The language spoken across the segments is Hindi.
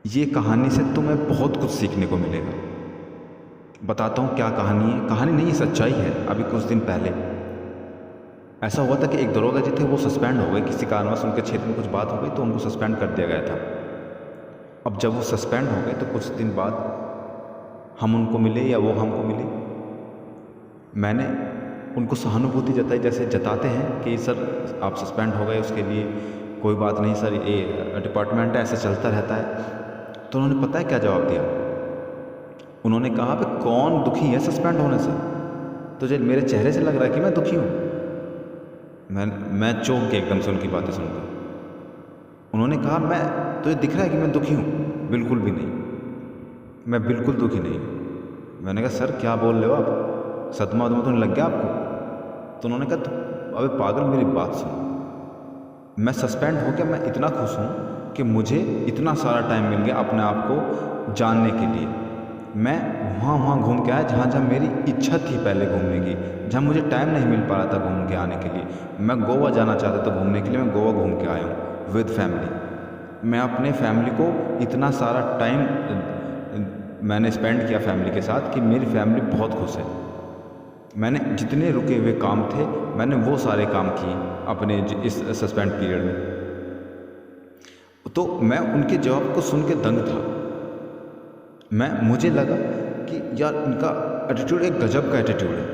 ये कहानी से तुम्हें बहुत कुछ सीखने को मिलेगा। बताता हूँ क्या कहानी है। कहानी नहीं, ये सच्चाई है। अभी कुछ दिन पहले ऐसा हुआ था कि एक दरोगा जी थे, वो सस्पेंड हो गए किसी कारणवश। उनके क्षेत्र में कुछ बात हो गई तो उनको सस्पेंड कर दिया गया था। अब जब वो सस्पेंड हो गए तो कुछ दिन बाद हम उनको मिले या वो हमको मिले। मैंने उनको सहानुभूति जताई, जैसे जताते हैं कि सर आप सस्पेंड हो गए, उसके लिए कोई बात नहीं सर, ये डिपार्टमेंट है, ऐसे चलता रहता है। तो उन्होंने पता है क्या जवाब दिया? उन्होंने कहा कि कौन दुखी है सस्पेंड होने से? तुझे मेरे चेहरे से लग रहा है कि मैं दुखी हूँ? मैं चौंक के एकदम से उनकी बातें सुनकर। उन्होंने कहा मैं, तुझे दिख रहा है कि मैं दुखी हूँ? बिल्कुल भी नहीं, मैं बिल्कुल दुखी नहीं हूँ। मैंने कहा सर क्या बोल रहे हो आप, सदमा वदमा तो नहीं लग गया आपको? तो उन्होंने कहा अबे पागल मेरी बात सुन, मैं सस्पेंड हो गया, मैं इतना खुश हूँ कि मुझे इतना सारा टाइम मिल गया अपने आप को जानने के लिए। मैं वहाँ घूम के आया जहाँ जहाँ मेरी इच्छा थी पहले घूमने की, जहाँ मुझे टाइम नहीं मिल पा रहा था घूम के आने के लिए। मैं गोवा जाना चाहता था घूमने के लिए, मैं गोवा घूम के आया हूँ विद फैमिली। मैं अपने फैमिली को इतना सारा टाइम मैंने स्पेंड किया फैमिली के साथ कि मेरी फैमिली बहुत खुश है। मैंने जितने रुके हुए काम थे मैंने वो सारे काम किए अपने इस सस्पेंड पीरियड में। तो मैं उनके जवाब को सुन के दंग था। मुझे लगा कि यार इनका एटीट्यूड एक गजब का एटीट्यूड है।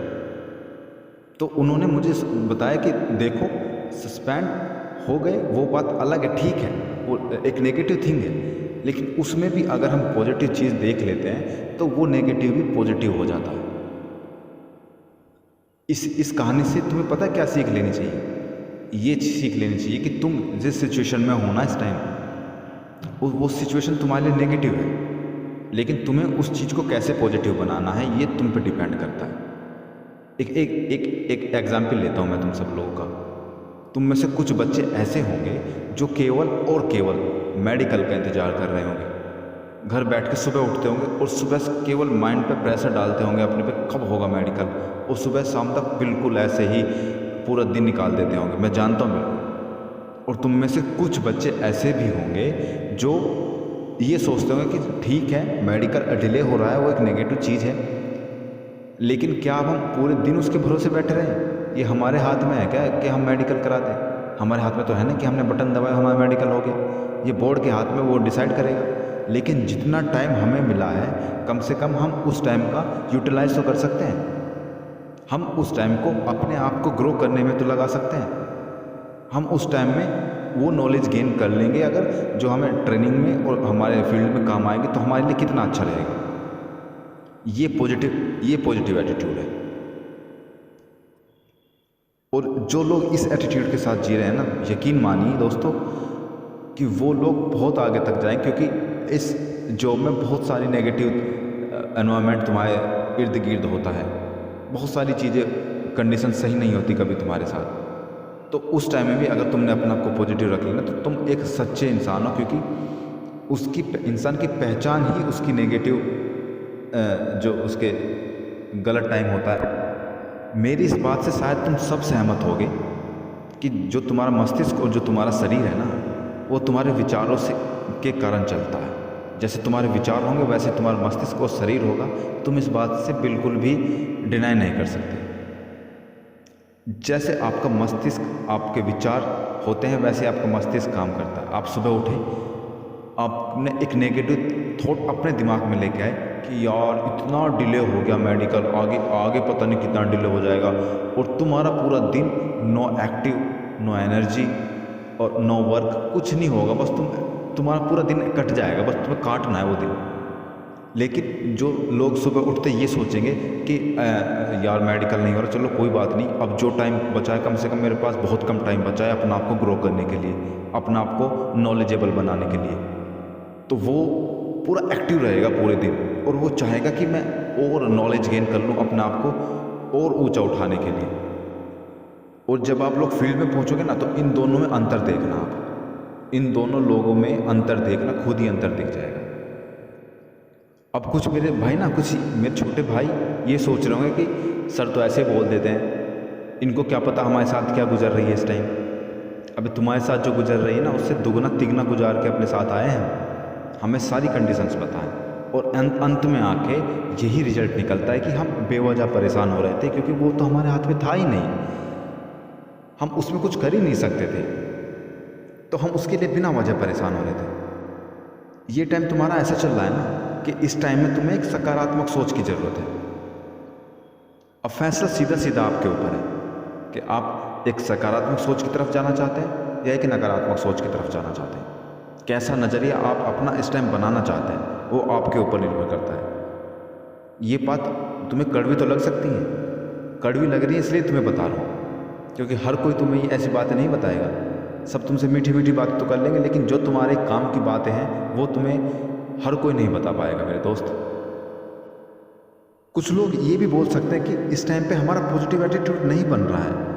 तो उन्होंने मुझे बताया कि देखो सस्पेंड हो गए वो बात अलग है, ठीक है, वो एक नेगेटिव थिंग है, लेकिन उसमें भी अगर हम पॉजिटिव चीज़ देख लेते हैं तो वो नेगेटिव भी पॉजिटिव हो जाता है। इस कहानी से तुम्हें पता है क्या सीख लेनी चाहिए? ये सीख लेनी चाहिए कि तुम जिस सिचुएशन में हो ना इस टाइम, वो सिचुएशन तुम्हारे लिए नेगेटिव है, लेकिन तुम्हें उस चीज़ को कैसे पॉजिटिव बनाना है ये तुम पे डिपेंड करता है। एक एग्जाम्पल लेता हूँ मैं तुम सब लोगों का। तुम में से कुछ बच्चे ऐसे होंगे जो केवल और केवल मेडिकल का इंतज़ार कर रहे होंगे। घर बैठ के सुबह उठते होंगे और सुबह से केवल माइंड पे प्रेशर डालते होंगे अपने पे, कब होगा मेडिकल, और सुबह शाम तक बिल्कुल ऐसे ही पूरा दिन निकाल देते होंगे, मैं जानता हूँ बिल्कुल। और तुम में से कुछ बच्चे ऐसे भी होंगे जो ये सोचते होंगे कि ठीक है मेडिकल डिले हो रहा है, वो एक नेगेटिव चीज़ है, लेकिन क्या अब हम पूरे दिन उसके भरोसे बैठे रहें? ये हमारे हाथ में है क्या कि हम मेडिकल करा दें? हमारे हाथ में तो है ना कि हमने बटन दबाया हमारा मेडिकल हो गया। ये बोर्ड के हाथ में, वो डिसाइड करेगा। लेकिन जितना टाइम हमें मिला है कम से कम हम उस टाइम का यूटिलाइज तो कर सकते हैं। हम उस टाइम को अपने आप को ग्रो करने में तो लगा सकते हैं। हम उस टाइम में वो नॉलेज गेन कर लेंगे अगर, जो हमें ट्रेनिंग में और हमारे फील्ड में काम आएंगे, तो हमारे लिए कितना अच्छा रहेगा। ये पॉजिटिव एटीट्यूड है। और जो लोग इस एटीट्यूड के साथ जी रहे हैं ना, यकीन मानिए दोस्तों कि वो लोग बहुत आगे तक जाएं, क्योंकि इस जॉब में बहुत सारी नेगेटिव एनवायरनमेंट तुम्हारे इर्द गिर्द होता है। बहुत सारी चीज़ें, कंडीशन सही नहीं होती कभी तुम्हारे साथ। तो उस टाइम में भी अगर तुमने अपने आप को पॉजिटिव रख लिया ना, तो तुम एक सच्चे इंसान हो, क्योंकि उसकी इंसान की पहचान ही उसकी नेगेटिव जो उसके गलत टाइम होता है। मेरी इस बात से शायद तुम सब सहमत होगे कि जो तुम्हारा मस्तिष्क और जो तुम्हारा शरीर है ना, वो तुम्हारे विचारों से के कारण चलता है। जैसे तुम्हारे विचार होंगे वैसे तुम्हारा मस्तिष्क और शरीर होगा। तुम इस बात से बिल्कुल भी डिनाई नहीं कर सकते। जैसे आपका मस्तिष्क, आपके विचार होते हैं, वैसे आपका मस्तिष्क काम करता है। आप सुबह उठे, आपने एक नेगेटिव थॉट अपने दिमाग में लेके आए कि यार इतना डिले हो गया मेडिकल, आगे आगे पता नहीं कितना डिले हो जाएगा, और तुम्हारा पूरा दिन नो एक्टिव, नो एनर्जी और नो वर्क, कुछ नहीं होगा, बस तुम्हारा पूरा दिन कट जाएगा, बस तुम्हें काटना है वो दिन। लेकिन जो लोग सुबह उठते ये सोचेंगे कि यार मेडिकल नहीं हो रहा, चलो कोई बात नहीं, अब जो टाइम बचा है, कम से कम मेरे पास बहुत कम टाइम बचा है अपना आप को ग्रो करने के लिए, अपना आप को नॉलेजेबल बनाने के लिए, तो वो पूरा एक्टिव रहेगा पूरे दिन, और वो चाहेगा कि मैं और नॉलेज गेन कर लूँ अपने आप को और ऊंचा उठाने के लिए। और जब आप लोग फील्ड में पहुँचोगे ना, तो इन दोनों में अंतर देखना, आप इन दोनों लोगों में अंतर देखना, खुद ही अंतर दिख जाएगा। अब कुछ मेरे भाई ना, कुछ मेरे छोटे भाई ये सोच रहे होंगे कि सर तो ऐसे बोल देते हैं, इनको क्या पता हमारे साथ क्या गुजर रही है इस टाइम। अभी तुम्हारे साथ जो गुजर रही है ना, उससे दुगना तिगना गुजार के अपने साथ आए हैं। हमें सारी कंडीशंस पता है, और अंत में आके यही रिजल्ट निकलता है कि हम बेवजह परेशान हो रहे थे, क्योंकि वो तो हमारे हाथ में था ही नहीं, हम उसमें कुछ कर ही नहीं सकते थे, तो हम उसके लिए बिना वजह परेशान हो रहे थे। ये टाइम तुम्हारा ऐसा चल रहा है ना कि इस टाइम में तुम्हें एक सकारात्मक सोच की ज़रूरत है। अब फैसला सीधा सीधा आपके ऊपर है कि आप एक सकारात्मक सोच की तरफ जाना चाहते हैं या एक नकारात्मक सोच की तरफ जाना चाहते हैं। कैसा नज़रिया आप अपना इस टाइम बनाना चाहते हैं वो आपके ऊपर निर्भर करता है। ये बात तुम्हें कड़वी तो लग सकती है, कड़वी लग रही है इसलिए तुम्हें बता रहा हूँ, क्योंकि हर कोई तुम्हें ये ऐसी बातें नहीं बताएगा। सब तुमसे मीठी मीठी बातें तो कर लेंगे, लेकिन जो तुम्हारे काम की बातें हैं वो तुम्हें हर कोई नहीं बता पाएगा मेरे दोस्त। कुछ लोग ये भी बोल सकते हैं कि इस टाइम पे हमारा पॉजिटिव एटीट्यूड नहीं बन रहा है,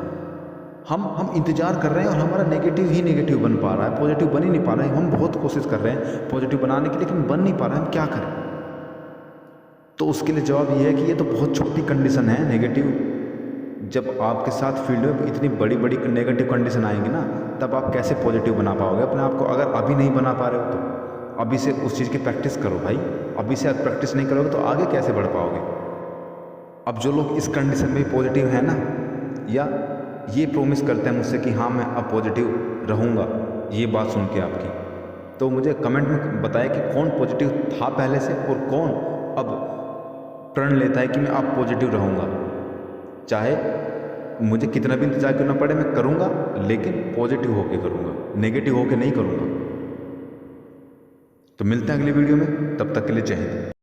हम इंतज़ार कर रहे हैं और हमारा नेगेटिव ही नेगेटिव बन पा रहा है, पॉजिटिव बन ही नहीं पा रहा है। हम बहुत कोशिश कर रहे हैं पॉजिटिव बनाने की, लेकिन बन नहीं पा रहा है, हम क्या करें? तो उसके लिए जवाब ये है कि ये तो बहुत छोटी कंडीशन है नेगेटिव। जब आपके साथ फील्ड में इतनी बड़ी बड़ी नेगेटिव कंडीशन आएंगी ना, तब आप कैसे पॉजिटिव बना पाओगे अपने आप को? अगर अभी नहीं बना पा रहे हो तो अभी से उस चीज़ की प्रैक्टिस करो भाई। अभी से अगर प्रैक्टिस नहीं करोगे तो आगे कैसे बढ़ पाओगे? अब जो लोग इस कंडीशन में पॉजिटिव है ना, या ये प्रॉमिस करते हैं मुझसे कि हाँ मैं अब पॉजिटिव रहूँगा, ये बात सुन के आपकी, तो मुझे कमेंट में बताएं कि कौन पॉजिटिव था पहले से और कौन अब प्रण लेता है कि मैं अब पॉजिटिव रहूँगा। चाहे मुझे कितना भी इंतजार करना पड़े मैं करूँगा, लेकिन पॉजिटिव होके करूँगा, नेगेटिव होके नहीं करूँगा। तो मिलते हैं अगली वीडियो में, तब तक के लिए जय हिंद।